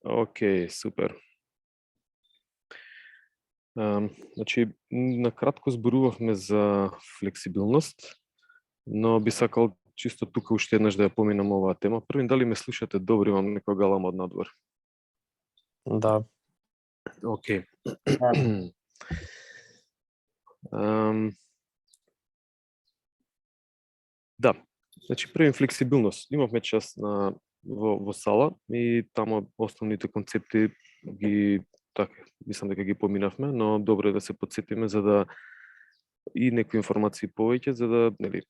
Океј, супер. Значи, накратко зборувавме за флексибилност, но би сакал чисто тука уште еднаш да ја поминам оваа тема. Првин, дали ме слушате добро, имам некоја галама од надвор? Да. Океј. Да, значи првин флексибилност. Имавме час во сала и тamo основните концепти ги така, мислам дека ги поминавме, но добро е да се потсетиме за да и некои информации повеќе за да, нели,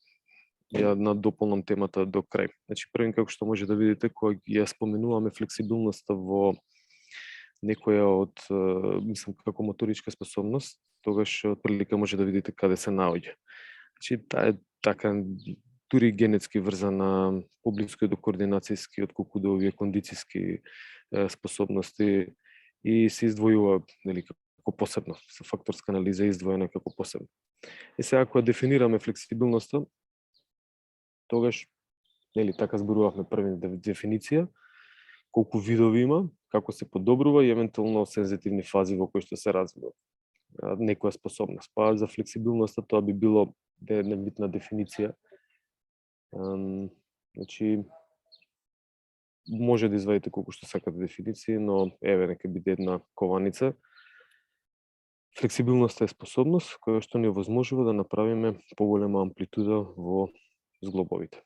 ја надополнам темата до крај. Значи првин, како што може да видите, кога ја споменуваме флексибилноста во некоја од, мислам, како моторичка способност, тогаш отприлика може да видите каде се наоѓа. Значи таа е така дури генетски врзана, поблиску до координацијски отколку до овие кондицијски способности и се издвојува, нели, како посебно, со факторска анализа издвоена како посебно. И сега кога дефинираме флексибилноста, тогаш, нели, така зборувавме првин дефиниција, колку видови има, како се подобрува и евентуално сензитивни фази во кои што се развива некоја способност. Па за флексибилноста тоа би било една битна дефиниција. Значи, може да извадите колку што сакате дефиниции, но еве нека биде една кованица. Флексибилноста е способност која што ни овозможува да направиме поголема амплитуда во зглобовите.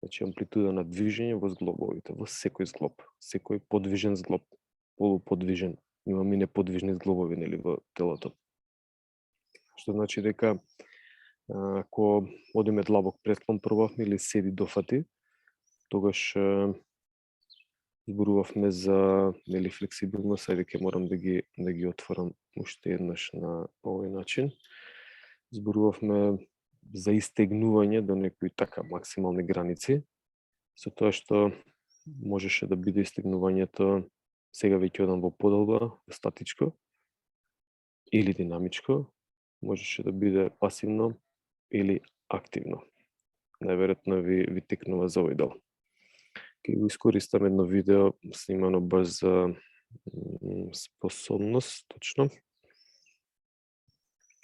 Значи амплитуда на движење во зглобовите, во секој зглоб, секој подвижен зглоб, полуподвижен, имаме и неподвижни зглобови, нели, во телото. Што значи дека ако одиме длабок предклон пробавме или седи дофати, тогаш зборувавме за, нели, флексибилност, ајде ќе морам да ги отворам уште еднаш на овој начин. Зборувавме за истегнување до некои така максимални граници, со тоа што можеше да биде истегнувањето, сега веќе одам во подолба, статичко или динамичко, можеше да биде пасивно или активно. Најверојатно ви текнува за овој дел. Ке го искористам едно видео снимано баш за способност, точно,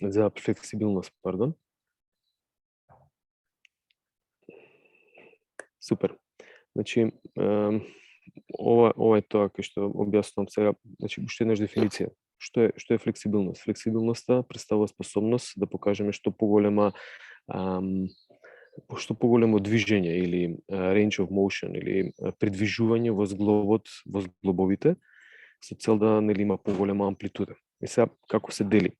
за флексибилност, пардон. Супер. Значи, ова е тоа кај што објаснувам сега, значи уште еднаш дефиниција. Што е флексибилност? Флексибилноста представува способност да покажеме што поголемо движење или range of motion или придвижување во зглобот, во зглобовите со цел да, нели, има поголема амплитуда. И сега како се дели?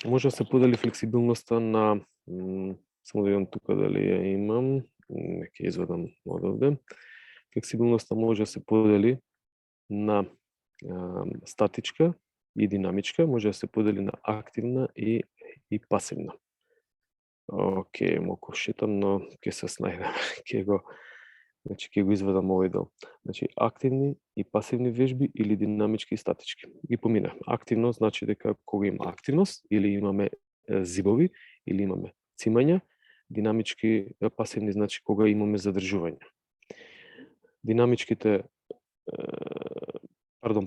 Може да се подели флексибилноста на само да видам тука дали ја имам, нека извадам одовде. Флексибилноста може да се подели на статичка и динамичка, може да се подели на активна и пасивна. Океј, малку шетам, но ќе се снајдам. Ќе го извадам овој дел. Значи, активни и пасивни вежби или динамички и статички. Ги помина. Активно значи дека кога има активност или имаме зибови или имаме цимања, динамички, пасивни значи кога имаме задржување.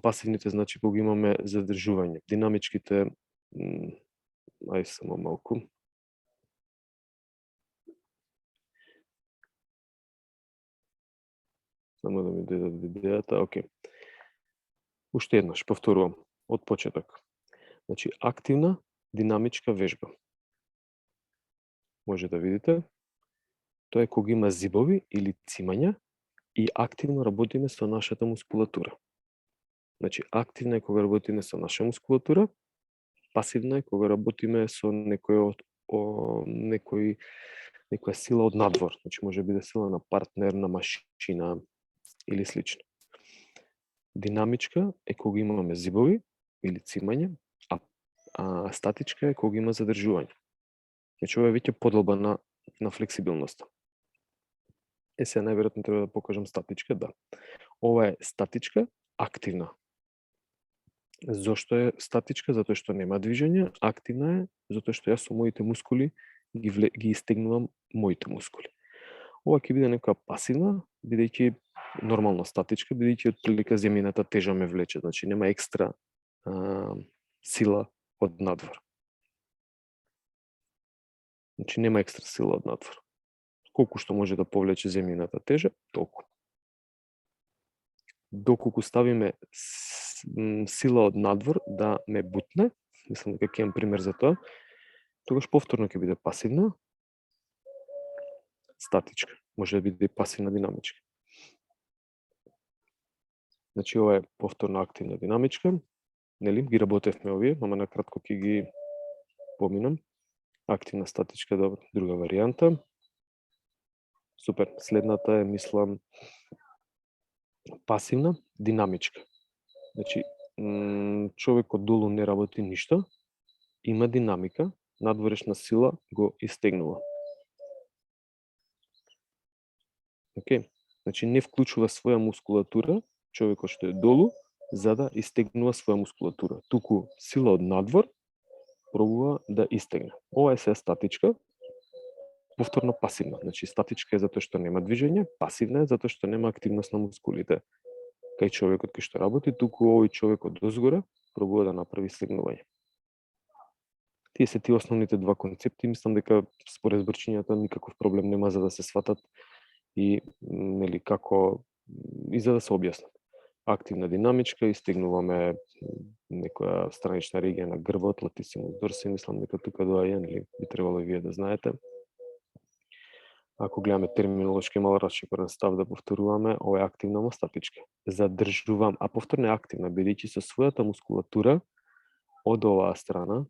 Пасивните значи кога имаме задржување. Динамичките, ај само малку. Само да ми дојдат видеата, окей. Уште еднаш, повторувам, од почеток. Значи, активна, динамичка вежба. Може да видите, тоа е кога има зибови или цимања и активно работиме со нашата мускулатура. Значи, активна е кога работиме со наша мускулатура, пасивна е кога работиме со некоја сила од надвор. Значи, може да биде сила на партнер, на машина или слично. Динамичка е кога имаме зибови или цимање, а статичка е кога има задржување. Значи, ова е веќе подолба на флексибилноста. Сега најверојатно треба да покажам статичка, да. Ова е статичка, активна. Зошто е статичка? Затоа што нема движење. Активна е затоа што јас со моите мускули ги истегнувам моите мускули. Ова ќе биде некоја пасивна, бидејќи нормално статичка, бидејќи отприлика земјината тежа ме влече, значи нема екстра сила од надвор. Значи нема екстра сила од надвор. Колку што може да повлече земјината тежа, толку. Доколку ставиме сила од надвор да ме бутне, мислам дека ќе имам пример за тоа, тогаш повторно ќе биде пасивна, статичка, може да биде пасивна динамичка. Значи ова е повторно активна динамичка, нели, ги работевме овие, ама на кратко ќе ги поминам. Активна статичка, добро, друга варијанта. Супер, следната е, мислам, пасивна динамичка. Значи, човекот долу не работи ништо, има динамика, надворешна сила го истегнува. Океј, значи не вклучува своја мускулатура, човекот што е долу, за да истегнува своја мускулатура. Туку сила од надвор пробува да истегне. Ова е се статичка, повторно пасивна. Значи статичка е затоа што нема движење, пасивна е затоа што нема активност на мускулите. Кај човекот кој што работи, туку овој човекот дозгоре пробува да направи стегнување. Тие се тие основните два концепти, мислам дека според зборчињата никаков проблем нема за да се сватат и нели како и за да се објаснат. Активна динамичка, истегнуваме некоја странична регија на грбот, латисимус дорси, мислам дека тука доаѓа, нели би требало и вие да знаете. Ако гледаме терминолошки мало расширен став да повторуваме, ова е активна, ама статичка. Задржувам, а повторно е активна, бидејќи со својата мускулатура од оваа страна,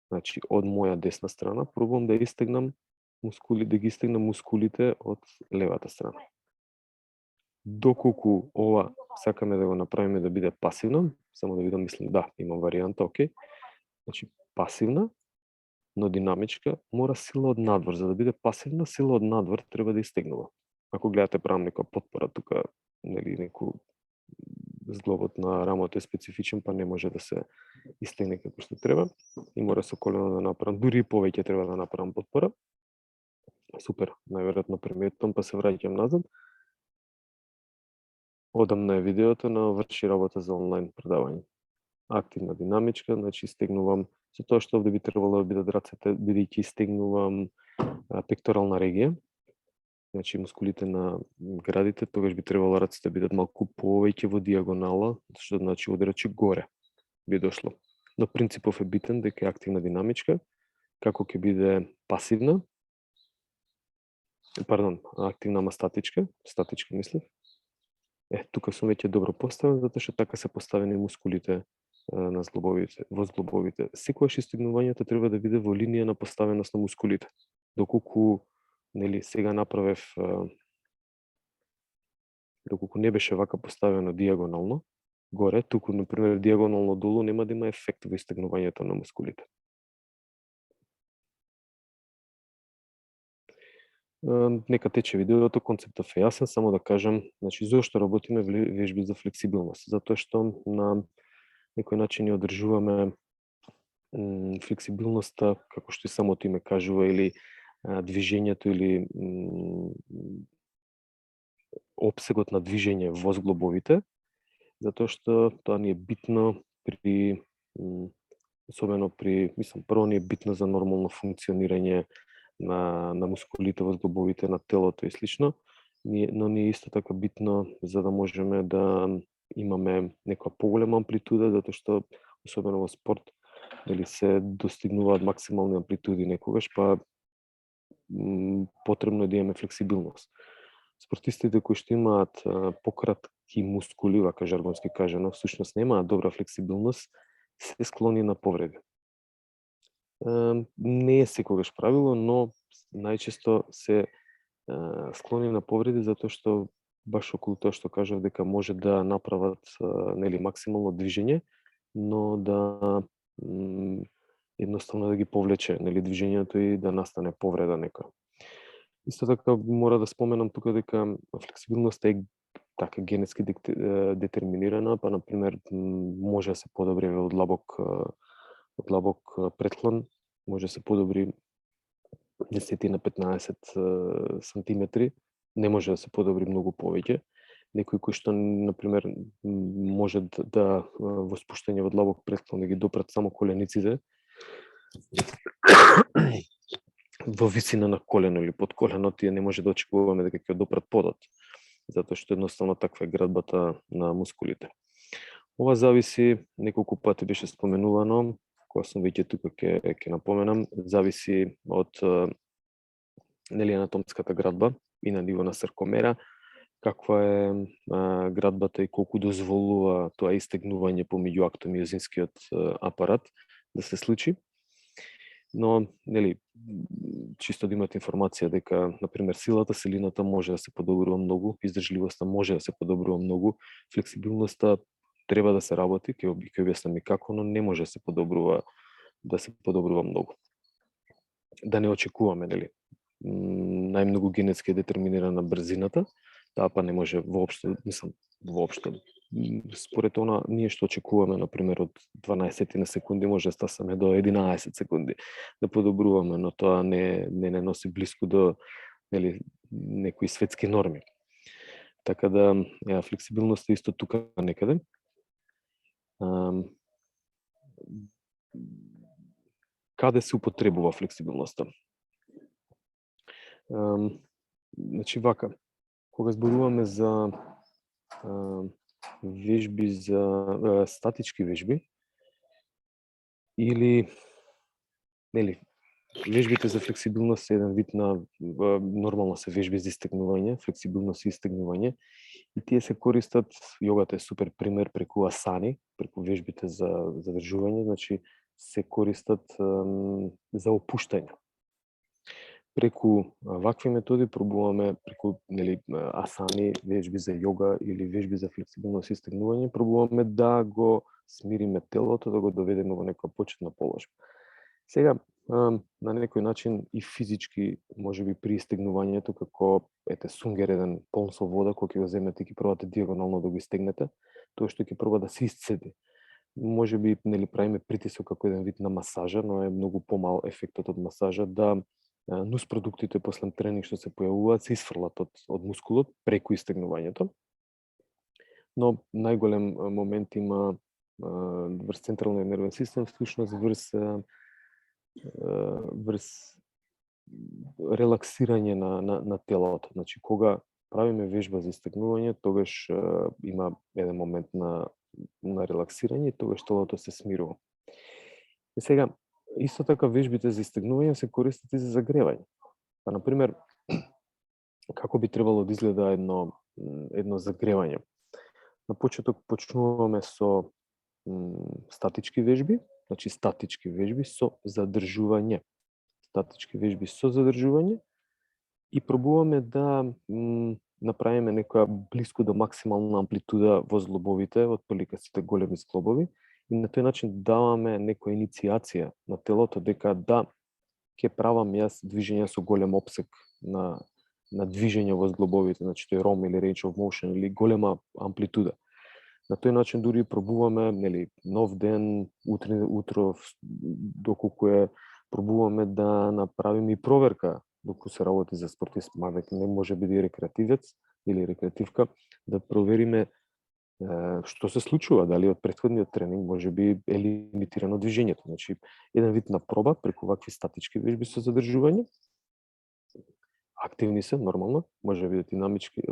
значи од моја десна страна, пробувам да истегнам да ги истегнам мускулите од левата страна. Доколку ова сакаме да го направиме да биде пасивно, само да видам, мислам, да, имам варијанта, окей. Значи, пасивна, но динамичка, мора сила од надвор. За да биде пасивна, сила од надвор треба да истегнува. Ако гледате, правам некоја потпора тука, нели, некој зглобот на рамото е специфичен, па не може да се истегне како што треба. И мора со колено да направам, дури и повеќе треба да направам потпора. Супер, најверојатно приметувам, па се враќам назад. Одамна е видеото, но врши работа за онлайн предавање. Активна динамичка, значи стегнувам со тоа што овде би требало да бидат рацете, бидејќи стегнувам пекторална регија, значи мускулите на градите, тогаш би требало рацете бидат малку повеќе во дијагонала, што значи одрачи горе би дошло. Но принципов е битен дека е активна динамичка, како ќе биде пасивна, активна ама статичка мислев. Тука сум веќе добро поставен, затоа што така се поставени мускулите на зглобовите, во зглобовите. Секогаш истегнувањето треба да биде во линија на поставеност на мускулите. Доколку, нели, сега направев, доколку не беше вака поставено дијагонално горе, туку например дијагонално долу нема да има ефект во истегнувањето на мускулите. Нека тече видеото, концептов е јасен, само да кажам, значи зошто работиме вежби за флексибилност, затоа што на некој начин ја одржуваме флексибилноста, како што и самото име кажува, или движењето или опсегот на движење во зглобовите, затоа што тоа ни е битно при особено при, мислам, прво ни е битно за нормално функционирање на мускулите во зглобовите на телото и слично, но ни е исто така битно за да можеме да имаме некоја поголема амплитуда, затоа што особено во спорт дали се достигнуваат максимални амплитуди некогаш, па потребно е да имаме флексибилност. Спортистите кои што имаат пократки мускули, вака жаргонски кажано, всушност немаат добра флексибилност, се склони на повреди. Не е секогаш правило, но најчесто се склони на повреди затоа што баш околу тоа што кажав дека може да направат нели максимално движење, но да едноставно да ги повлече нели движењето и да настане повреда некоја. Исто така мора да споменам тука дека флексибилноста е така генетски детерминирана, па на пример може да се подобри од длабок претклон, може да се подобри 10 на 15 сантиметри, не може да се подобри многу повеќе. некои кои што на пример може да во спуштање во длабок предклон да ги допрат само колениците во висина на колено или под колено, тие не може да очекуваме дека ќе допрат подот, затоа што едноставно таква е градбата на мускулите. Ова зависи, неколку пати беше споменувано, кога сум веќе тука ќе напоменам, зависи од нели анатомската градба и на ниво на саркомера, каква е градбата и колку дозволува тоа истегнување помеѓу актомиозинскиот апарат да се случи. Но, нели, чисто да имате информација дека, например, силината може да се подобрува многу, издржливоста може да се подобрува многу, флексибилноста треба да се работи, ќе објаснам и како, но не може да се подобрува многу. Да не очекуваме, нели, најмногу генетски е детерминирана брзината, таа па не може воопшто, според она ние што очекуваме, например, од 12 на секунди може да стасаме до 11 секунди да подобруваме, но тоа не носи блиску до, нели, некои светски норми. Така да, флексибилноста исто тука некаде. Каде се употребува флексибилноста? Значи вака, кога зборуваме за вежби за статички вежби или нели вежбите за флексибилност се еден вид на нормално се вежби за истегнување, флексибилност и истегнување и тие се користат, јогата е супер пример преку асани, преку вежбите за задржување, значи се користат за опуштање. Преку вакви методи пробуваме, преку нели асани, вежби за јога или вежби за флексибилност и истегнување, пробуваме да го смириме телото, да го доведеме во некоја почетна положба. Сега, на некој начин и физички, можеби при истегнувањето, како сунгер еден полн со вода, кога ќе го земете и ќе пробате диагонално да го истегнете, тоа што ќе проба да се исцеди. Можеби нели правиме притисок како еден вид на масажа, но е многу помал ефектот од масажа, да нуспродуктите после тренинг што се појавуваат се исфрлат од мускулот преку истегнувањето. Но најголем момент има врз централниот нервен систем, всушност врз релаксирање на телото. Значи, кога правиме вежба за истегнување, тогаш има еден момент на релаксирање и тогаш телото се смирува. И сега, исто така вежбите за истегнување се користат и за загревање. Па, например, како би требало да изгледа едно загревање? На почеток почнуваме со статички вежби, значи статички вежби со задржување. Статички вежби со задржување и пробуваме да направиме некоја блиску до максимална амплитуда во зглобовите, отприлика сите големи зглобови, и на тој начин даваме некоја иницијација на телото дека да, ќе правам јас движење со голем опсек на движење во зглобовите, значи тој ROM или range of motion или голема амплитуда. На тој начин дури пробуваме, нели, нов ден, утро, доколку пробуваме да направиме и проверка доколку се работи за спортист, мада не може биде рекреативец или рекреативка, да провериме што се случува, дали од претходниот тренинг може би е лимитирано движењето. Значи, еден вид на проба преку вакви статички вежби со задржување. Активни се, нормално, може би динамички,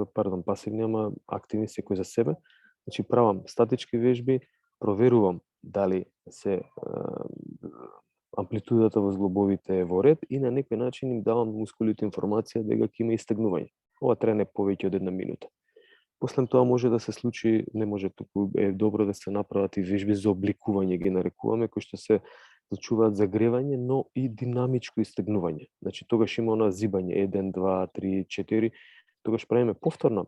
пасивни, ама активни секој за себе. Значи, правам статички вежби, проверувам дали се амплитудата во зглобовите е во ред и на некој начин им давам мускулите информација дека ќе има истегнување. Ова трене повеќе од 1 минута. После тоа може да се случи, не може, туку е добро да се направат и вежби за обликување, ги нарекуваме, кои што се случуваат загревање, но и динамичко истегнување. Значи, тогаш има она зибање, 1, 2, 3, 4, тогаш правиме повторно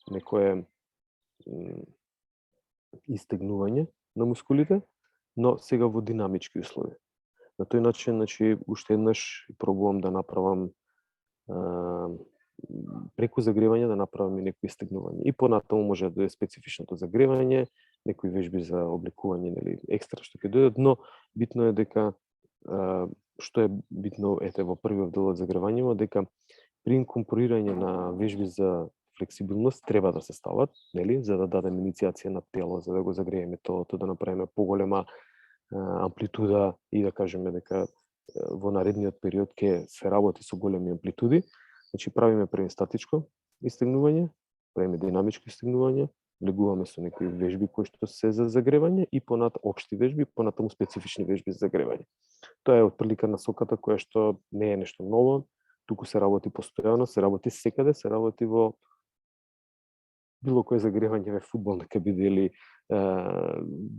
некое истегнување на мускулите, но сега во динамички услови. На тој начин, значи, уште еднаш пробувам да направам преку загревање да направам и некои истегнување. И понатаму може да е специфичното загревање, некои вежби за обликување, нели, екстра што ќе дојдат, но битно е дека што е битно во првиот дел од загревањето, дека при инкорпорирање на вежби за флексибилност треба да се стават, нели, за да дадеме иницијација на тело, за да го загрееме телото, да направиме поголема амплитуда и да кажеме дека во наредниот период ќе се работи со големи амплитуди. Значи правиме прво статичко истегнување, правиме динамичко истегнување, влегуваме со некои вежби кои што се за загревање и понатаму општи вежби, понатаму специфични вежби за загревање. Тоа е отприлика насоката која што не е нешто ново, туку се работи постојано, се работи секаде, се работи во било кој загревање во фудбал нека биде или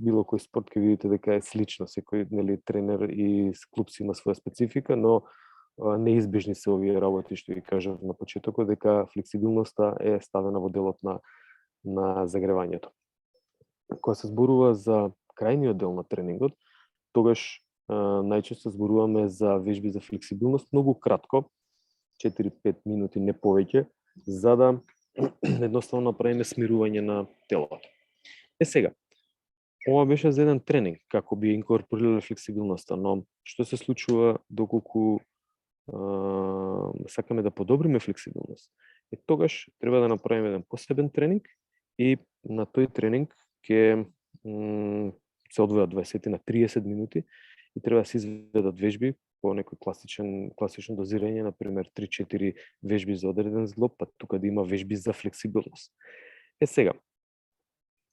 било кој спорт ќе видите дека е слично, секој нели тренер и клуб си има своја специфика, но неизбежни се овие работи што ви кажав на почетокот дека флексибилноста е ставена во делот на загревањето. Кога се зборува за крајниот дел на тренингот, тогаш најчесто зборуваме за вежби за флексибилност многу кратко, 4-5 минути, не повеќе, за да едноставно направиме смирување на телото. Сега, ова беше за еден тренинг, како би инкорпорирале флексибилноста, но што се случува доколку сакаме да подобриме флексибилност? Тогаш треба да направиме еден посебен тренинг и на тој тренинг ќе се одвојат 20 на 30 минути и треба да се изведат вежби по некој класично дозирање, например 3-4 вежби за одреден зглоб, па тука да има вежби за флексибилност. Сега,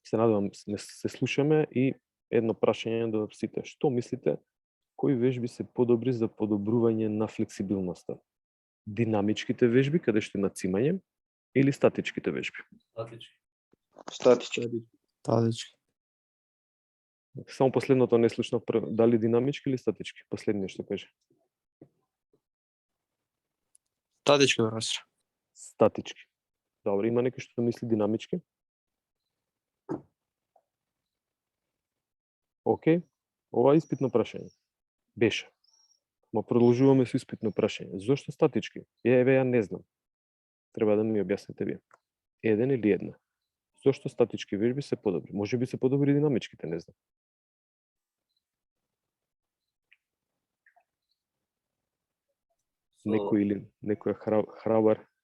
се надевам се слушаме и едно прашање до сите. Што мислите, кои вежби се подобри за подобрување на флексибилноста? Динамичките вежби, каде што има цимање, или статичките вежби? Статички. Статички. Само последното не слушнав, дали динамички или статички? Последниот што каже. Статички, професор. Статички. Добро, има некој што мисли динамички? Океј, ова е испитно прашање. Беше. Ма продолжуваме со испитно прашање. Зошто статички? Еве, ја не знам. Треба да ми објасните вие. Еден или една? Зошто статички вежби се подобри? Може би се подобри динамичките, не знам. Некој или некоја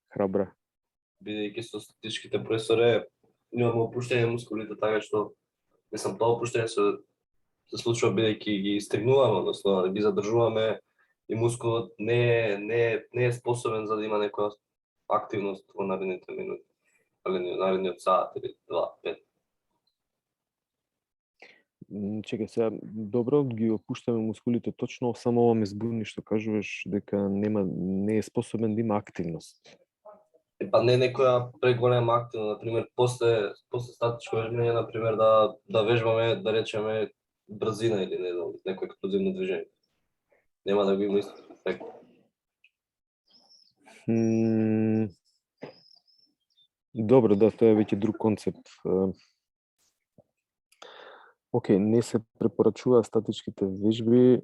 храбра. Бидејќи со статичките професоре имаме опуштање мускулите, така што тоа опуштање се случува бидејќи ги стегнуваме, односно ги задржуваме и мускулот не е способен за да има некоја активност во наредните минути, наредниот сат или 2-5. Чекај сега, добро, ги опуштаме мускулите точно, само ова ме збуни што кажуваш дека не е способен да има активност. Па не некоја преголема активност, например, после статичко вежбање, например, да вежбаме, да речеме, брзина или не знам, некој експлозивно движење. Нема да го има исто ефект. Добро, да, тоа е веќе друг концепт. Океј, не се препорачува статичките вежби,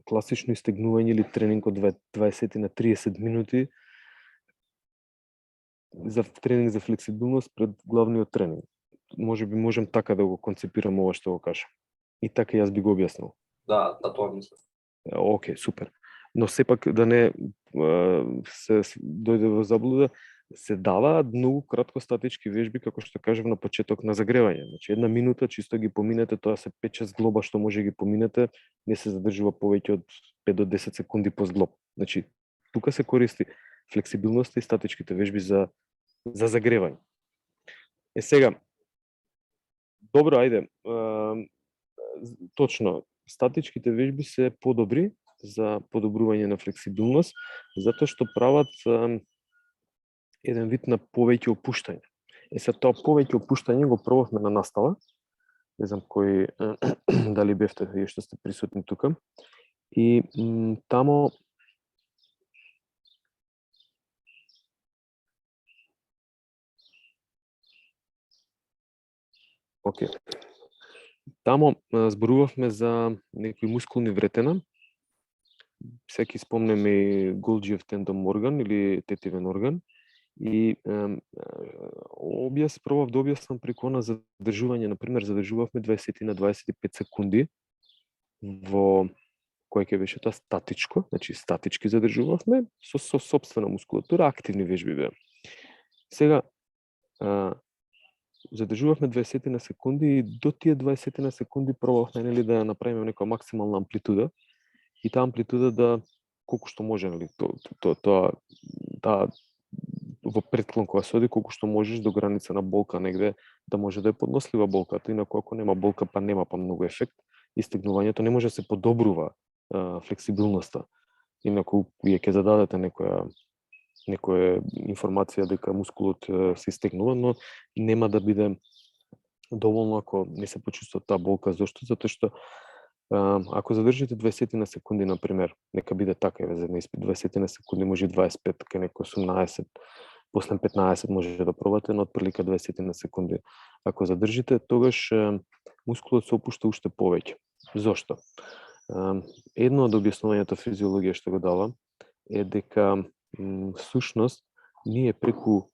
класично истегнување или тренинг од 20 на 30 минути за тренинг за флексибилност пред главниот тренинг. Може би можем така да го концепираме ова што го кажам. И така јас би го објаснил. Да, тоа мислам. Океј, супер. Но сепак да не се дојде во заблуда, се даваат многу кратко статички вежби, како што кажав на почеток на загревање. Значи, 1 минута, чисто ги поминете, тоа се 5-6 зглоба што може ги поминете, не се задржува повеќе од 5 до 10 секунди по зглоб. Значи, тука се користи флексибилноста и статичките вежби за загревање. Сега, добро, ајде, точно, статичките вежби се подобри за подобрување на флексибилност, затоа што прават еден вид на повеќе опуштање. Сега тоа повеќе опуштање го пробавме на настава. Не знам кој дали бевте вие што сте присутни тука. И тамо Океј. Тамо зборувавме за некои мускулни вретена. Секи спомнеме и Голџиев тендон орган или тетивен орган. И пробав да објаснам преку на задржување, например, задржувавме 20 на 25 секунди во кој ќе беше тоа статичко, значи статички задржувавме со сопствена мускулатура, активни вежби беа. Сега, задржувавме 20 на секунди и до тие 20 на секунди пробавме нели да ја направиме некоја максимална амплитуда и таа амплитуда да колку што може нели таа во предклон кога се оди колку што можеш до граница на болка негде да може да е поднослива болката, инаку ако нема болка па нема па многу ефект, истегнувањето не може да се подобрува флексибилноста. Инаку вие ќе зададете некоја информација дека мускулот се истегнува, но нема да биде доволно ако не се почувствува таа болка. Зошто? Затоа што ако задржите 20 на секунди, например, нека биде така, еве за испит 20 на секунди, може 25, кај некој 18, после 15 може да пробате, но отприлика 20 на секунди. Ако задржите, тогаш мускулот се опушта уште повеќе. Зошто? Едно од објаснувањето физиологија што го дава е дека всушност ние преку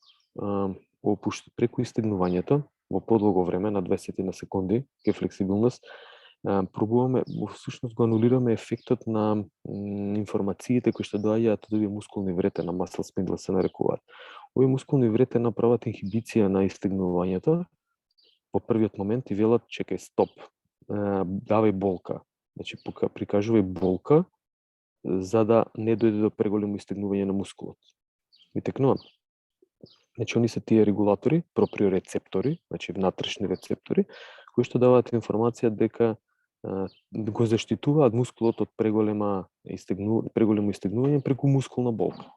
истегнувањето во подолго време на 20 на секунди ке флексибилност пробуваме, всушност го анулираме ефектот на информациите кои што доаѓаат од овие мускулни вретена, muscle spindle се нарекуваат. Овие мускулни вретена прават инхибиција на истегнувањето во првиот момент и велат чекај, стоп, давај болка. Значи, прикажувај болка за да не дојде до преголемо истегнување на мускулот. Ви текнувам? Значи, они се тие регулатори, проприорецептори, значи внатрешни рецептори, кои што даваат информација дека го заштитуваат мускулот од преголемо истегнување преку мускулна болка.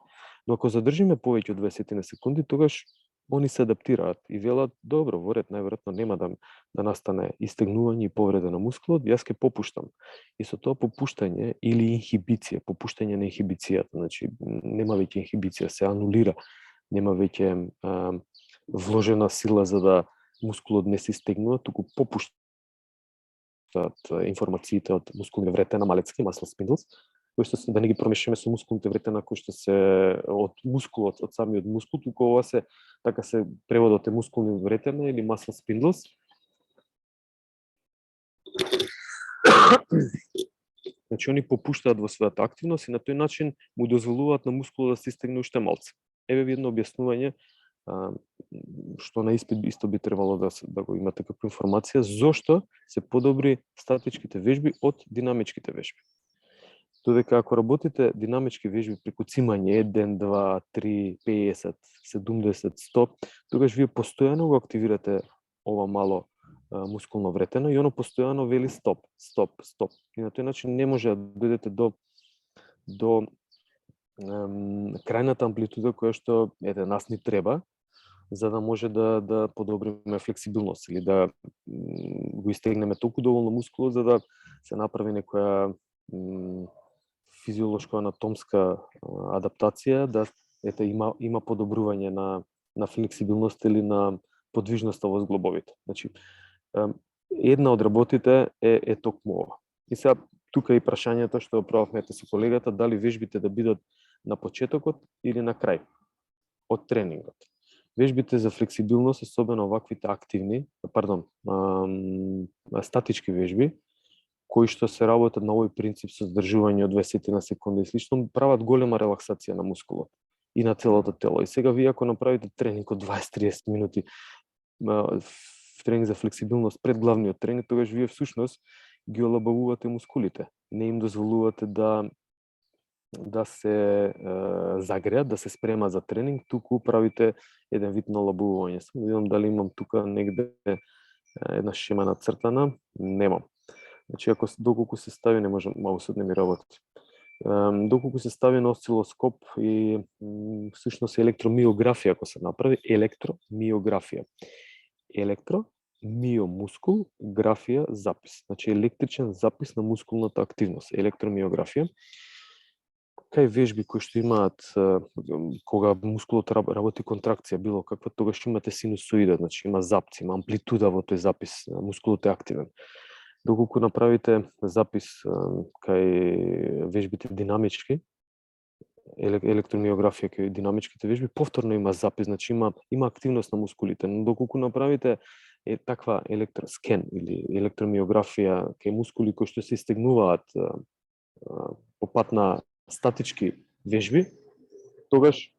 Но ако задржиме повеќе од 20 на секунди, тогаш они се адаптираат и велат, добро, во ред, најверојатно нема да настане истегнување и повреда на мускулот, јас ќе попуштам. И со тоа попуштање или инхибиција, попуштање на инхибицијата, значи нема веќе инхибиција, се анулира, нема веќе вложена сила за да мускулот не се истегнува, туку попуштаат информациите од мускулни вретена малецки, muscle spindles, кои што да не ги промешаме со мускулните вретена кои што се од мускулот, од самиот мускул, туку ова се така се преводот е мускулни вретена или muscle spindles. Значи они попуштаат во својата активност и на тој начин му дозволуваат на мускулот да се истегне уште малце. Еве ви едно објаснување што на испит исто би требало да го имате како информација, зошто се подобри статичките вежби од динамичките вежби. Додека ако работите динамички вежби преку цимање 1, 2, 3, 50, 70, 100, тогаш вие постојано го активирате ова мало мускулно вретено и оно постојано вели стоп, стоп, стоп. И на тој начин не може да дојдете до крајната амплитуда која што нас ни треба, за да може да подобриме флексибилност или да го истегнеме толку доволно мускулот за да се направи некоја физиолошко-анатомска адаптација, да има подобрување на флексибилност или на подвижноста во зглобовите. Значи, една од работите е токму ова. И сега тука е прашањето што прававме со колегата, дали вежбите да бидат на почетокот или на крај од тренингот. Вежбите за флексибилност, особено ваквите статички вежби, кои што се работат на овој принцип со здржување од 20 на секунди и слично, прават голема релаксација на мускулот и на целото тело. И сега вие ако направите тренинг од 20-30 минути, тренинг за флексибилност пред главниот тренинг, тогаш вие всушност ги олабавувате мускулите. Не им дозволувате да се загреат, да се спремат за тренинг, туку правите еден вид на олабувување. Само видам дали имам тука негде една шема нацртана. Немам. Значи, доколку се стави, не може, маусот не ми работи. Доколку се стави на осцилоскоп и всушност електромиографија, ако се направи, електромиографија. Електромиомускул, графија, запис. Значи, електричен запис на мускулната активност, електромиографија. Кај вежби кои што имаат, кога мускулот работи контракција, било каква, тогаш имате синусоида, значи има запци, има амплитуда во тој запис, мускулот е активен. Доколку направите запис кај вежбите динамички, електромиографија кај динамичките вежби, повторно има запис, значи има активност на мускулите, но доколку направите таква електроскен или електромиографија кај мускули кои што се истегнуваат по пат на статички вежби, тогаш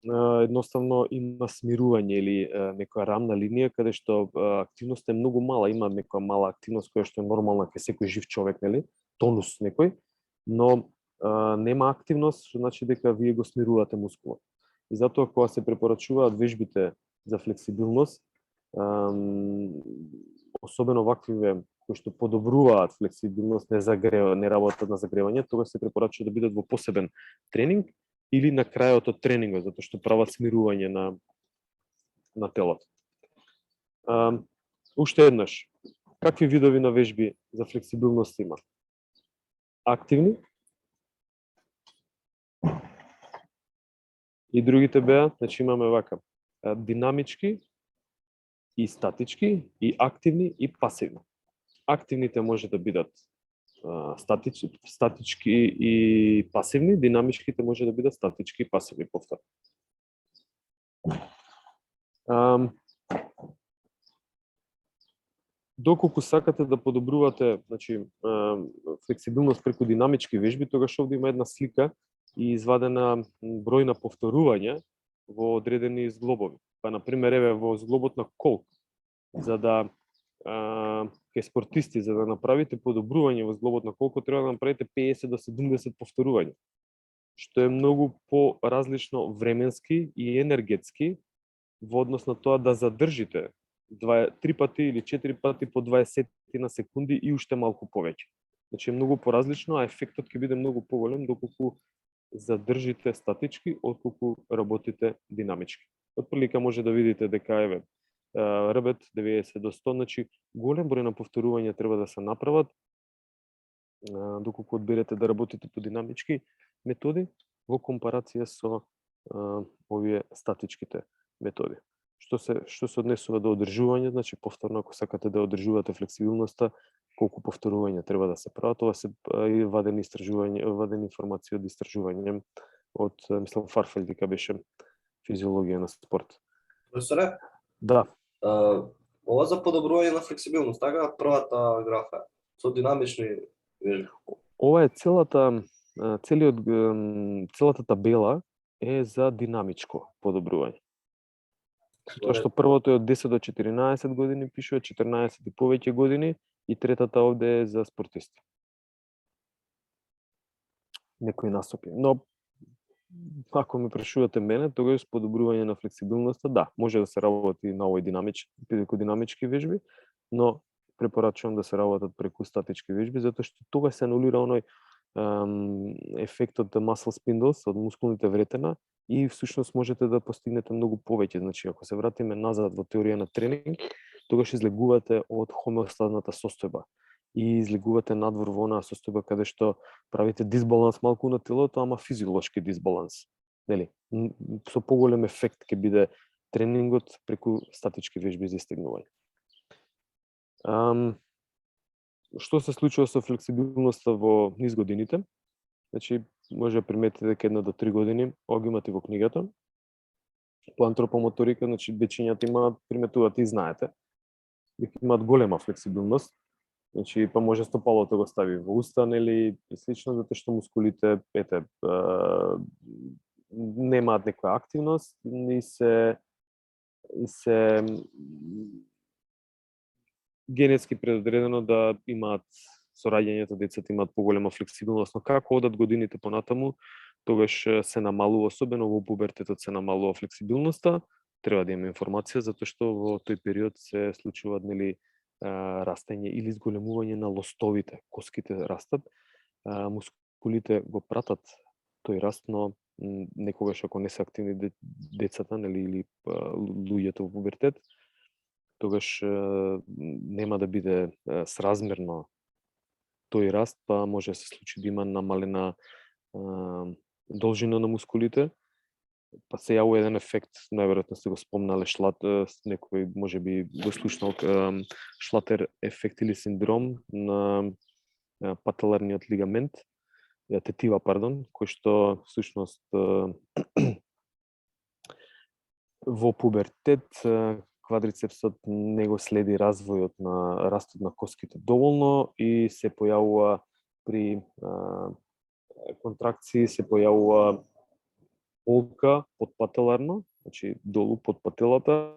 едноставно има смирување или некоја рамна линија каде што активноста е многу мала, има некоја мала активност која што е нормална кај секој жив човек, нели? Тонус некој, но нема активност, што значи дека вие го смирувате мускулот. И затоа кога се препорачуваат вежбите за флексибилност, особено ваквиве кои што подобруваат флексибилност, не работат на загревање, тогаш се препорачува да бидат во посебен тренинг или на крајот од тренингот, затоа што прават смирување на телото. Уште еднаш, какви видови на вежби за флексибилност има? Активни и другите беа, значи имаме вака, динамички и статички, и активни и пасивни. Активните може да бидат статички и пасивни, динамичките може да бидат статички и пасивни повторно. Доколку сакате да подобрувате, значи, флексибилност преку динамички вежби, тогаш овде има една слика и извадена број на повторувања во одредени зглобови. Па, например, еве во зглобот на колк, за да кај спортисти, за да направите подобрување во зглобот на колко, треба да направите 50 до 70 повторувања, што е многу по-различно временски и енергетски во однос на тоа да задржите 3 пати или 4 пати по 20 на секунди и уште малку повеќе. Значи е многу поразлично, а ефектот ќе биде многу поголем доколку задржите статички отколку работите динамички. Отприлика може да видите дека еве рбет 90 до 100, значи голем број на повторувања треба да се направат доколку одберете да работите по динамички методи во компарација со овие статичките методи. Што се однесува до одржување, значи повторно ако сакате да одржувате флексибилноста, колку повторувања треба да се прават, тоа се вадени истражувања, вадени информации од истражување од мислам Фарфелд дека беше физиологија на спорт. Професоре? Да. Ова за подобрување на флексибилност, така првата графа со динамични вежби. Ова е целата табела е за динамичко подобрување. Тоа што првото е од 10 до 14 години, пишува 14 и повеќе години, и третата овде е за спортисти. Некои настапи. Но, ако ме прашувате мене, тогаш подобрување на флексибилноста, да, може да се работи на овој динамички вежби, но препорачувам да се работат преку статички вежби, затоа што тогаш се анулира оној ефектот muscle spindles, од мускулните вретена, и всушност можете да постигнете многу повеќе. Значи, ако се вратиме назад во теорија на тренинг, тогаш излегувате од хомеостазната состојба и излегувате надвор во онаа состојба каде што правите дисбаланс малку на телото, ама физиолошки дисбаланс. Нели? Со поголем ефект ќе биде тренингот преку статички вежби за истегнување. Што се случува со флексибилноста во низ годините? Значи, може да приметите дека 1 до 3 години, ова ги имате во книгата. По антропомоторика, значи дечињата имаат, приметувате и знаете, дека имаат голема флексибилност. Значи, па може стопалото го стави во уста, нели, и слично, затоа што мускулите, немаат некоја активност и се генетски предодредено да имаат со раѓањето децата имаат поголема флексибилност, но како одат годините понатаму, тогаш се намалува, особено во пубертетот се намалува флексибилноста. Треба да има информација затоа што во тој период се случуваат нели растење или зголемување на лостовите, коските растат, мускулите го пратат тој раст, но некогаш ако не се активни децата, нели, или луѓето во пубертет, тогаш нема да биде сразмерно тој раст, па може да се случи да има намалена должина на мускулите, па се јавува еден ефект, најверојатно сте го спомнале, некој може би го слушнал, шлатер ефект или синдром на пателарниот лигамент, тетива, кој што всушност во пубертет квадрицепсот не го следи развојот на растот на коските доволно и се појавува при контракции, се појавува олка подпателарно, значи долу под пателата,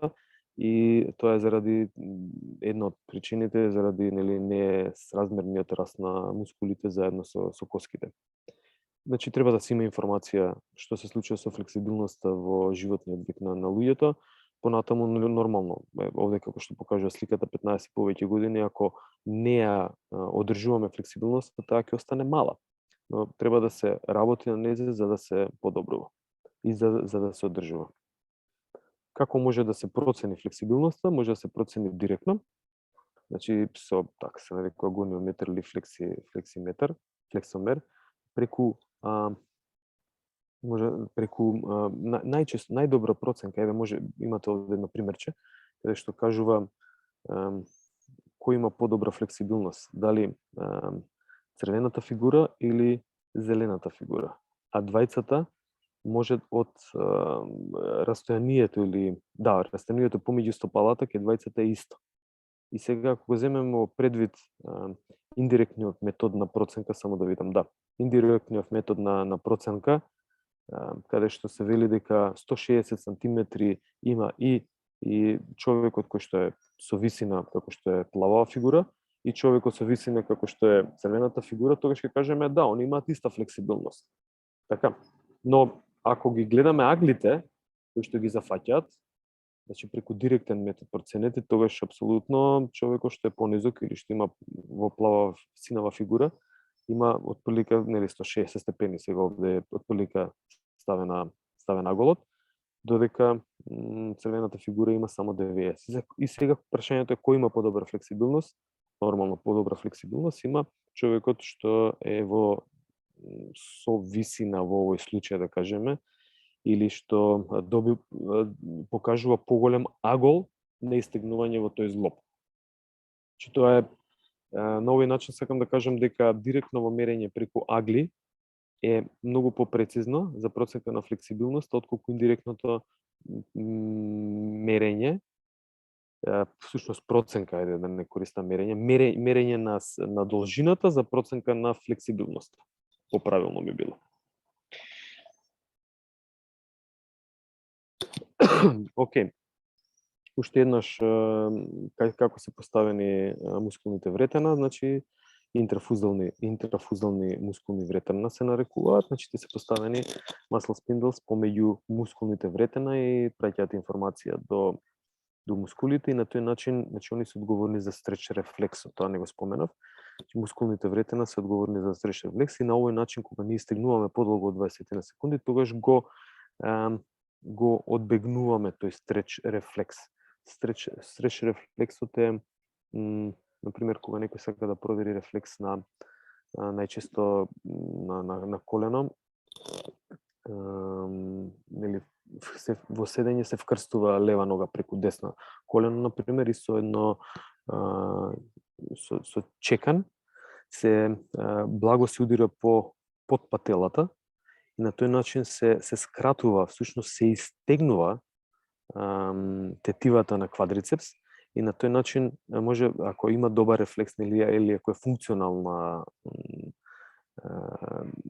и тоа е заради една од причините е заради нели не сразмерниот раст на мускулите заедно со коските. Значи треба да се има информација што се случува со флексибилноста во животниот век на луѓето. Понатаму нормално, овде како што покажува сликата 15 и повеќе години, ако не ја одржуваме флексибилноста, таа ќе остане мала. Но треба да се работи на нејзе за да се подобрува и за да се одржува. Како може да се процени флексибилноста? Може да се процени директно. Значи со така се нарекува гониометар или флексиметар, флексомер, преку најчесто најдобра проценка, еве може имате овде едно примерче, каде што кажува кој има подобра флексибилност, дали црвената фигура или зелената фигура. А двајцата може од растојанието или растојанието помеѓу стопалата кај двајцата е исто. И сега ако го земеме предвид индиректниот метод на проценка, само да видам, индиректниот метод на проценка, каде што се вели дека 160 сантиметри има и човекот кој што е со висина како што е плавава фигура и човекот со висина како што е црвената фигура, тогаш ќе кажеме они имаат иста флексибилност. Така. Но ако ги гледаме аглите кои што ги зафаќаат, значи преку директен метод проценете, тогаш апсолутно човекот што е понизок или што има во плава синава фигура има отприлика 160 степени, сега овде отприлика ставена аголот, додека црвената фигура има само 90. И сега прашањето е кој има подобра флексибилност? Нормално подобра флексибилност има човекот што е со висина во овој случај, да кажеме, или што покажува поголем агол на истегнување во тој зглоб. Че тоа е на овој начин сакам да кажам дека директно во мерење преку агли е многу попрецизно за проценка на флексибилност отколку индиректното мерење, всушност проценка, ајде да не користам мерење на должината за проценка на флексибилност. Поправилно би било. Океј. Уште еднаш како се поставени мускулните вретена, значи интрафузални мускулни вретена се нарекуваат, значи се поставени muscle spindles помеѓу мускулните вретена и праќаат информација до мускулите и на тој начин, значи они се одговорни за стреч рефлекс, тоа не го споменав. Значи мускулните вретена се одговорни за стреч рефлекс и на овој начин кога ние стегнуваме подолго од 20 на секунди, тогаш го одбегнуваме тој стреч рефлекс. Стреч рефлексот е, например, кога некој сака да провери рефлекс на најчесто на колено, нели во седење се вкрстува лева нога преку десна колено, например, и со едно со чекан се благо се удира под пателата и на тој начин се скратува, всушност се истегнува тетивата на квадрицепс и на тој начин може, ако има добар рефлекс или ако е функционална,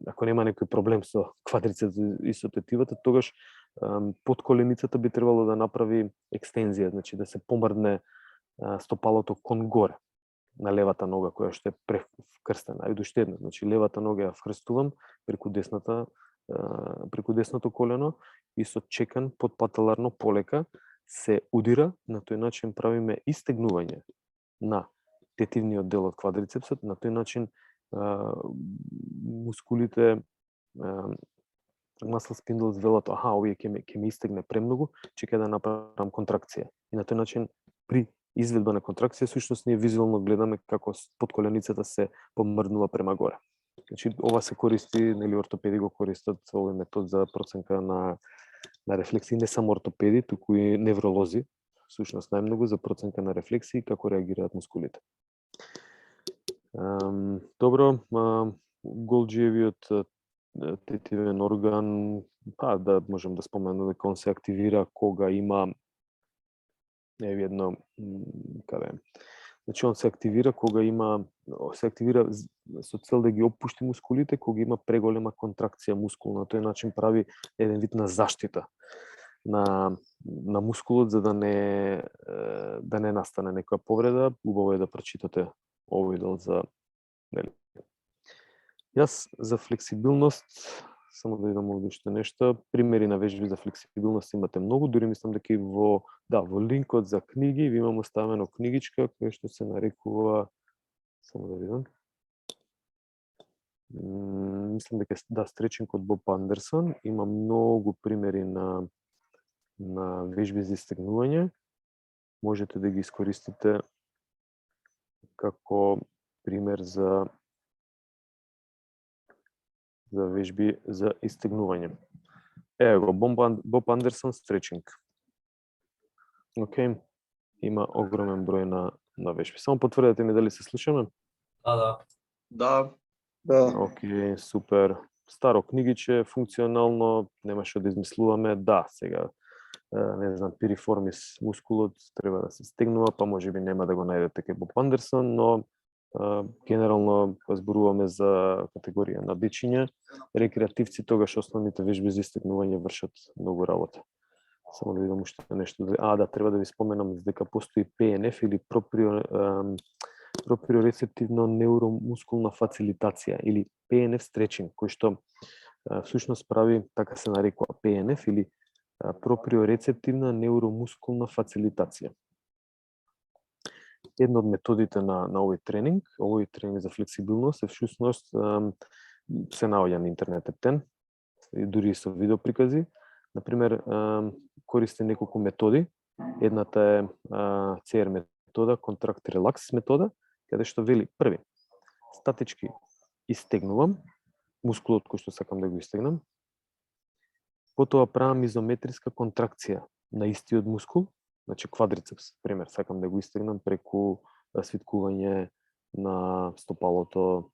ако нема некој проблем со квадрицепс и со тетивата, тогаш под коленицата би требало да направи екстензија, значи да се помрдне стопалото кон горе на левата нога која што е превкрстена. И уште едно, значи левата нога ја вкрстувам преку десното колено и со чекан под пателарно полека се удира, на тој начин правиме истегнување на тетивниот дел од квадрицепсот, на тој начин мускулите muscle spindles велат, овие ќе ме истегне премногу, че ќе да направам контракција. И на тој начин при изведба на контракција, всушност ние визуелно гледаме како подколеницата се помрднува према горе. Значи, ова се користи, нели ортопеди го користат овој метод за проценка на рефлексии, не само ортопеди, туку и невролози, всушност најмногу за проценка на рефлексии како реагираат мускулите. Добро, Голџиевиот тетивен орган, да можем да споменам дека он се активира кога има едно Значи он се активира се активира со цел да ги опушти мускулите кога има преголема контракција мускулна. На тој начин прави еден вид на заштита на мускулот за да не настане некоја повреда. Убаво е да прочитате овој дел за нели. Јас за флексибилност само да видам овде уште нешто. Примери на вежби за флексибилност имате многу, дури мислам дека и во линкот за книги ви имам оставено книгичка која што се нарекува, само да видам. Мислам дека Stretching од Боб Андерсон, има многу примери на вежби за истегнување. Можете да ги искористите како пример за вежби за истегнување. Ево го, Боб Андерсон Stretching. Океј, има огромен број на вежби. Само потврдете ми дали се слушаме. Да. Океј, супер. Старо книгиче, функционално, немаше да измислуваме. Да, сега, не знам, пириформис мускулот треба да се стегнува, па можеби нема да го најдете кај Боб Андерсон, но генерално зборуваме за категорија на дечиња. Рекреативци тогаш основните вежби за истегнување вршат многу работа. Само да видам уште нешто. Да, треба да ви споменам дека постои ПНФ или проприорецептивно неуромускулна фацилитација или ПНФ стретчинг, кој што всушност прави, така се нарекува ПНФ или проприорецептивна неуромускулна фацилитација. Една од методите на овој тренинг за флексибилност е всушност се наоѓа на интернет ептен, дури со видеоприкази. Например, користи неколку методи. Едната е CR метода, Contract Relax метода, каде што вели први, статички истегнувам мускулот кој што сакам да го истегнам. Потоа правам изометриска контракција на истиот мускул, значи квадрицепс, пример, сакам да го истегнам преку свиткување на стопалото,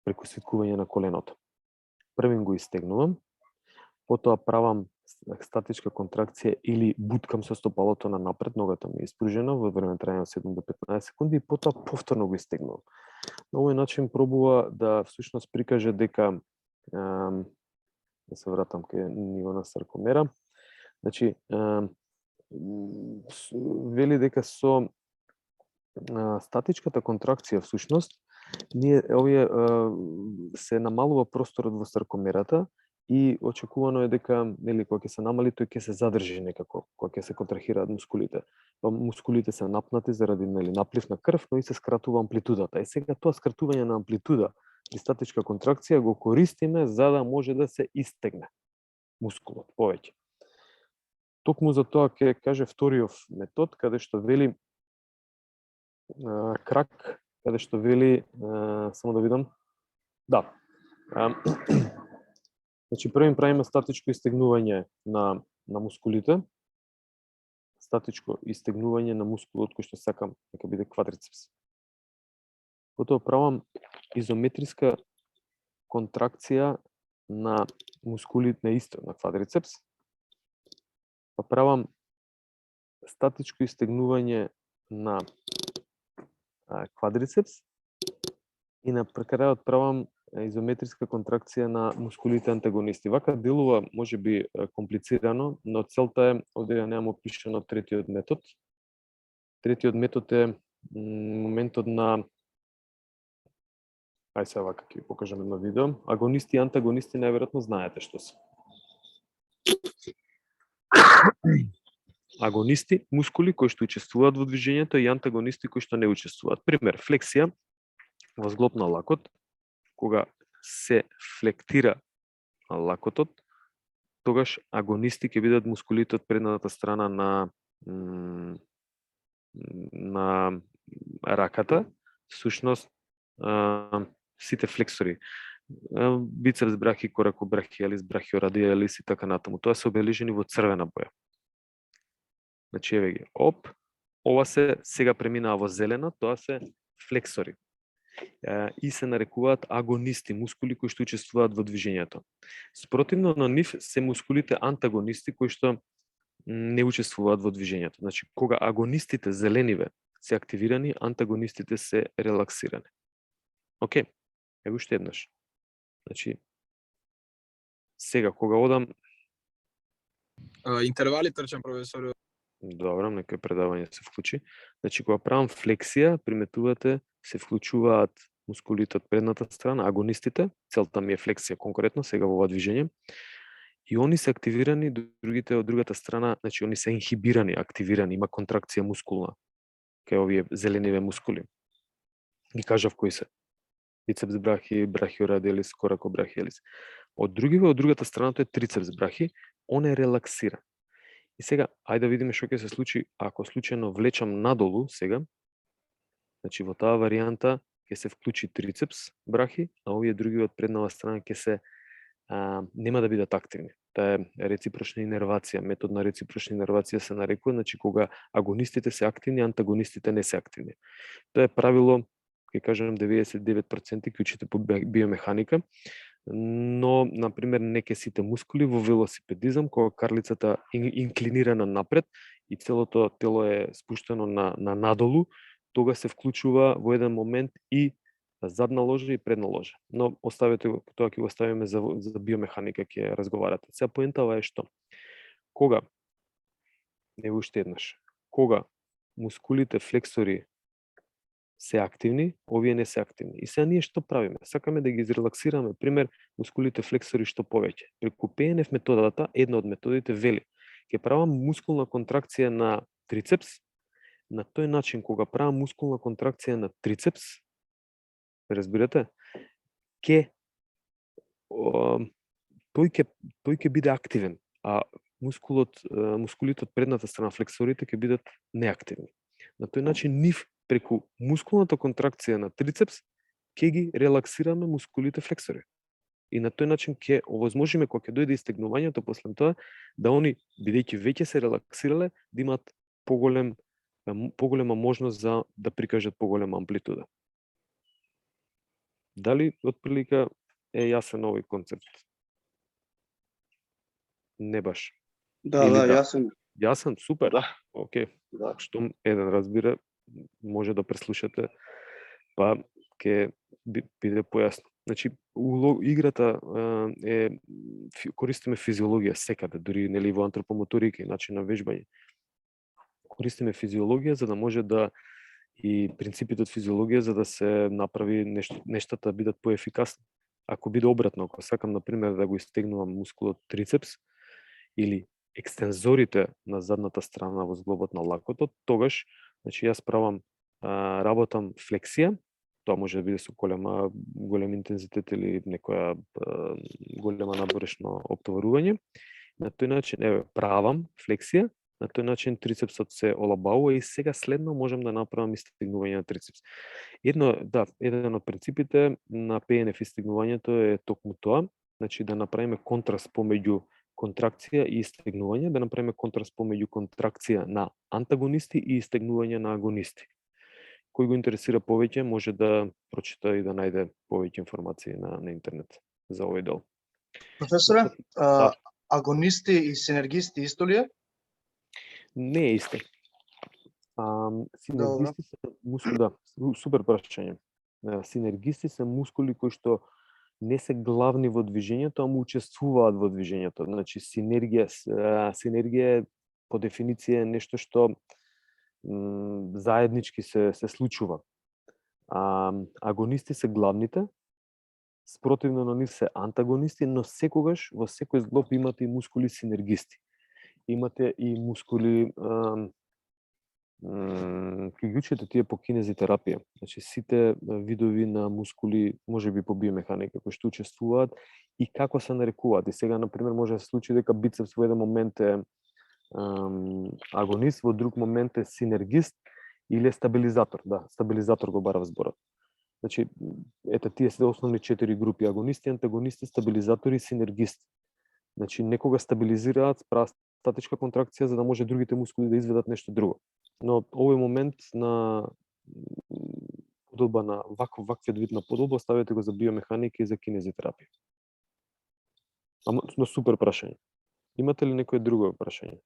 преку свиткување на коленото. Првин го истегнувам, потоа правам статичка контракција или буткам со стопалото на напред, ногата ми е испружена во време трајање од 7 до 15 секунди и потоа повторно го истегнувам. На овој начин пробува да всушност прикаже дека да се вратам кај ниво на саркомера. Значи вели дека со статичката контракција всушност овие се намалува просторот во саркомерата и очекувано е дека нели кога ќе се намали тој ќе се задржи некако, кога ќе се контрахираат мускулите. Мускулите се напнати заради нели наплив на крв, но и се скратува амплитудата. И сега тоа скратување на амплитуда и статичка контракција го користиме за да може да се истегне мускулот повеќе. Токму за тоа ќе каже вториот метод, каде што вели крак, каде што вели, само да видам, да. Значи, првим правиме статичко истегнување на мускулите, статичко истегнување на мускулот кој што сакам дека биде квадрицепс. Потоа правам изометриска контракција на мускулите на исто, на квадрицепс, па правам статичко истегнување на квадрицепс и на крајот правам изометриска контракција на мускулите антагонисти. Вака делува можеби комплицирано, но целта е, овде ја немам опишано третиот метод. Третиот метод е моментот на ај се вака ќе ви покажам едно видео. Агонисти и антагонисти најверојатно знаете што се. Агонисти, мускули кои што учествуваат во движењето и антагонисти кои што не учествуваат. Пример, флексија во зглоб на лакот, кога се флектира лакотот, тогаш агонисти ќе бидат мускулите од предната страна на раката, всушност сите флексори, бицепс брахи, коракобрахиалис, брахиорадиалис и така натаму. Тоа се обележени во црвена боја. Значи, еве ги, ова се сега преминаа во зелена, тоа се флексори. И се нарекуваат агонисти, мускули кои што учествуваат во движењето. Спротивно на нив се мускулите антагонисти кои што не учествуваат во движењето. Значи, кога агонистите зелениве се активирани, антагонистите се релаксирани. Океј, ево уште еднаш. Значи, сега кога одам, Интервали трчам, професоре. добро, некој предавање се вклучи. Значи, кога правам флексија, приметувате, се вклучуваат мускулите од предната страна, агонистите, целта ми е флексија конкретно, сега во ова движење, и они се активирани, другите од другата страна, значи, они се инхибирани, активирани, има контракција мускулна, кај овие зелениве мускули. Ги кажав кои се. Бицепс брахи, брахиорадиалис, коракобрахиалис. Од другата страна тоа е трицепс брахи, он е релаксиран. И сега, ајде да видиме што ќе се случи ако случајно влечам надолу сега. Значи во таа варијанта ќе се вклучи трицепс брахи, а овие други од преднава страна ќе се нема да бидат активни. Таа е реципрочна инервација, метод на реципрочна инервација се нарекува, значи кога агонистите се активни, антагонистите не се активни. Тоа е правило, ќе кажам 99% ќе учите по биомеханика, но, например, не ке сите мускули во велосипедизам, кога карлицата инклинирана напред и целото тело е спуштено на надолу, тога се вклучува во еден момент и задна ложа и предна ложа. Но оставете тоа ќе го оставиме за биомеханика, ќе разговарате. Сега поентава е што кога ево уште еднаш, кога мускулите флексори се активни, овие не се активни. И сега ние што правиме? Сакаме да ги изрелаксираме, пример, мускулите флексори што повеќе. Преку ПНФ методата, една од методите вели, ќе правам мускулна контракција на трицепс, на тој начин кога правам мускулна контракција на трицепс, разбирате, тој ќе биде активен, а мускулите од предната страна, флексорите ќе бидат неактивни. На тој начин нив преку мускулната контракција на трицепс ќе ги релаксираме мускулите флексори. И на тој начин ќе овозможиме кога ќе дојде истегнувањето после тоа да они бидејќи веќе се релаксирале да имаат поголема можност за да прикажат поголема амплитуда. Дали отприлика е јасен овој концепт? Не баш. Да, Или да? јасен. Јасен, супер. Да. Океј. Да. Штом еден разбира, може да преслушате, па ќе биде појасно. Значи, играта користиме физиологија секаде, дури нели во антропомоторика и начин на вежбање. Користиме физиологија за да може да и принципите од физиологија за да се направи нештата да бидат поефикасни. Ако биде обратно, ако сакам например да го истегнувам мускулот трицепс или екстензорите на задната страна во зглобот на лакотот, тогаш значи јас правам работам флексија, тоа може да биде со голем интензитет или некоја голема наборешно оптоварување. На тој начин правам флексија, на тој начин трицепсот се олабавува и сега следно можам да направам истегнување на трицепс. Еден од принципите на ПНФ истегнувањето е токму тоа, значи да направиме контраст помеѓу контракција и истегнување, да направиме контраст помеѓу контракција на антагонисти и истегнување на агонисти. Кој го интересира повеќе може да прочита и да најде повеќе информации на интернет за овој дел. Професоре, агонисти и синергисти исто ли е? Не е исто. Синергисти се мускули, супер прашање. Синергисти се мускули кои што не се главни во движењето, ама учествуваат во движењето. Значи синергија е по дефиниција нешто што заеднички се случува. Агонисти се главните, спротивно на нив се антагонисти, но секогаш во секој зглоб имате и мускули синергисти. Имате и мускули ќе ги учите тие по кинезитерапија. Значи сите видови на мускули, можеби по биомеханика, кои што учествуваат и како се нарекуваат. И сега, например, може да се случи дека бицепс во еден момент е агонист, во друг момент е синергист или е стабилизатор. Да, стабилизатор го барав зборот. Значи, тие се основни 4 групи: агонисти, антагонисти, стабилизатори и синергисти. Значи, некога стабилизираат, прават статичка контракција за да може другите мускули да изведат нешто друго. Но овој момент на подолба на ваквиот вид на подолба оставете го за биомеханика и за кинезитерапија. Но супер прашање. Имате ли некое друго прашање?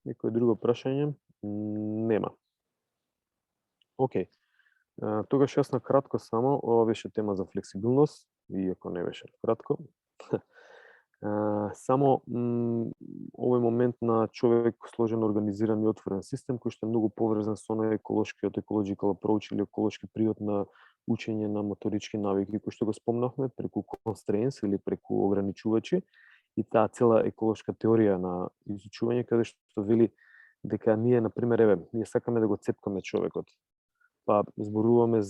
Некој друго прашање? Нема. Океј. Тогаш јас на кратко само, ова беше тема за флексибилност, иако не беше кратко. Само овој момент на човек сложен, организиран и отворен систем, кој што е многу поврзан со оној еколошкиот ecological approach или еколошки приход на учење на моторички навики, кој што го спомнавме преку constraints или преку ограничувачи, и таа цела еколошка теорија на изучување, каде што вели дека ние, например, ние сакаме да го цепкаме човекот. Па зборуваме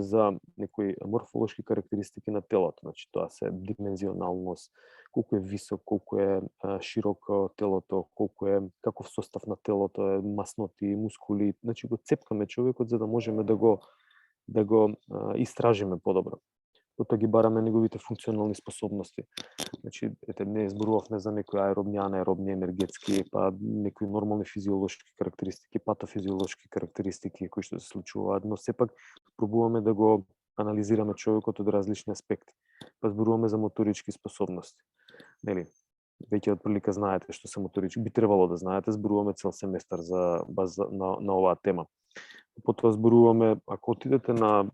за некои морфолошки карактеристики на телото, значи тоа се димензионалност, колку е висок, колку е широко телото, колку е каков состав на телото е, масноти, мускули, значи го цепкаме човекот за да можеме да го истражиме подобро. Потоа ги бараме неговите функционални способности. Значи, не зборувавме за некои аеробни, анаеробни, енергетски, па некои нормални физиолошки карактеристики, патофизиолошки карактеристики кои што се случуваат, но сепак пробуваме да го анализираме човекот од различни аспекти. Па зборуваме за моторички способности. Нели? Веќе отприлика знаете што се моторички, би требало да знаете, зборуваме цел семестар на оваа тема. Потоа зборуваме, ако отидете на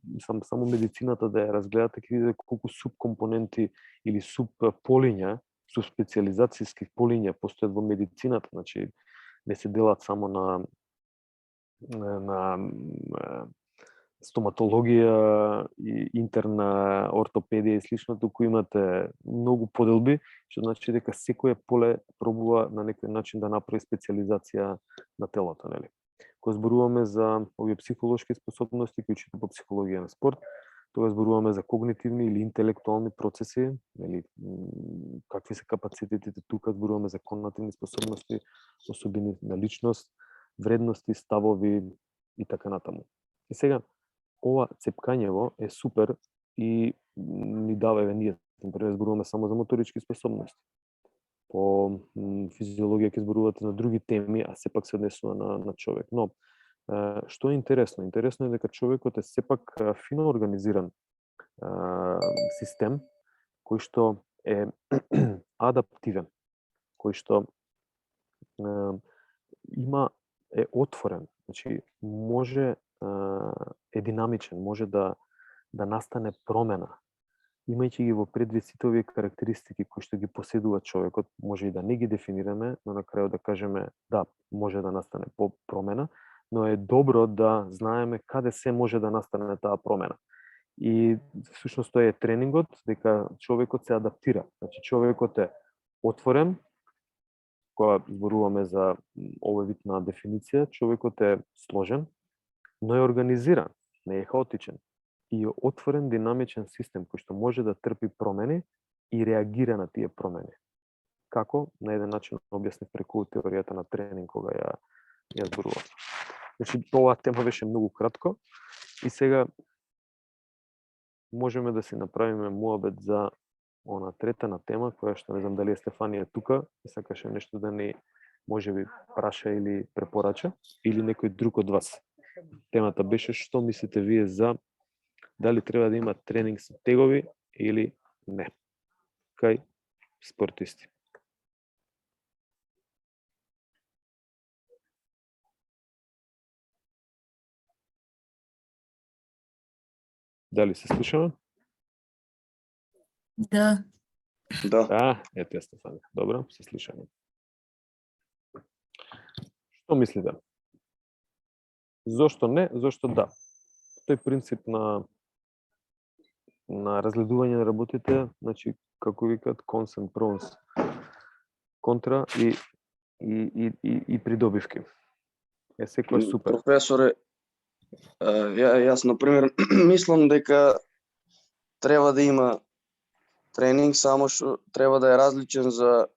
само медицината да ја разгледате, ќе видите колку субкомпоненти или субполиња, субспециализацијски полиња постојат во медицината, значи не се делат само на стоматологија и интерна ортопедија и слично, туку имате многу поделби, што значи дека секој поле пробува на некој начин да направи специализација на телото, нели? Кога зборуваме за овие психолошки способности, кои учите по психологија на спорт, тоа зборуваме за когнитивни или интелектуални процеси, или какви се капацитетите тука, зборуваме за когнитивни способности, особини на личност, вредности, ставови и така натаму. И сега, ова цепкањево е супер и ни дава, ние, например, зборуваме само за моторички способности. По физиологија ќе зборувате на други теми, а сепак се однесува на човек. Но, што е интересно? Интересно е дека човекот е сепак фино организиран систем, кој што е адаптивен, кој што е отворен, значи може е динамичен, може да настане промена. Имајќи ги во предвид сите овие карактеристики кои што ги поседува човекот, може и да не ги дефинираме, но на крајот да кажеме да, може да настане промена, но е добро да знаеме каде се може да настане таа промена. И всушност тоа е тренингот, дека човекот се адаптира. Значи човекот е отворен, кога зборуваме за овој вид на дефиниција, човекот е сложен, но е организиран, не е хаотичен. И е отворен динамичен систем кој што може да трпи промени и реагира на тие промени. Како? На еден начин објаснив преку теоријата на тренинг кога ја зборував. Значи, оваа тема беше многу кратко и сега можеме да си направиме муабет за она третана тема, која што не знам дали е Стефанија тука и сакаше нешто да ни можеби праша или препорача, или некој друг од вас. Темата беше што мислите вие за дали треба да има тренинг со тегови или не кај спортисти. Дали се слушаме? Да. Ете Стефанија. Добро, се слушаме. Што мислите? Зошто не, зошто да? Тој принцип на разгледување на работите, значи, како викат, cons and pros, контра и придобивки. Е секој супер. Професоре, јас, например, мислам дека треба да има тренинг, само што треба да е различен за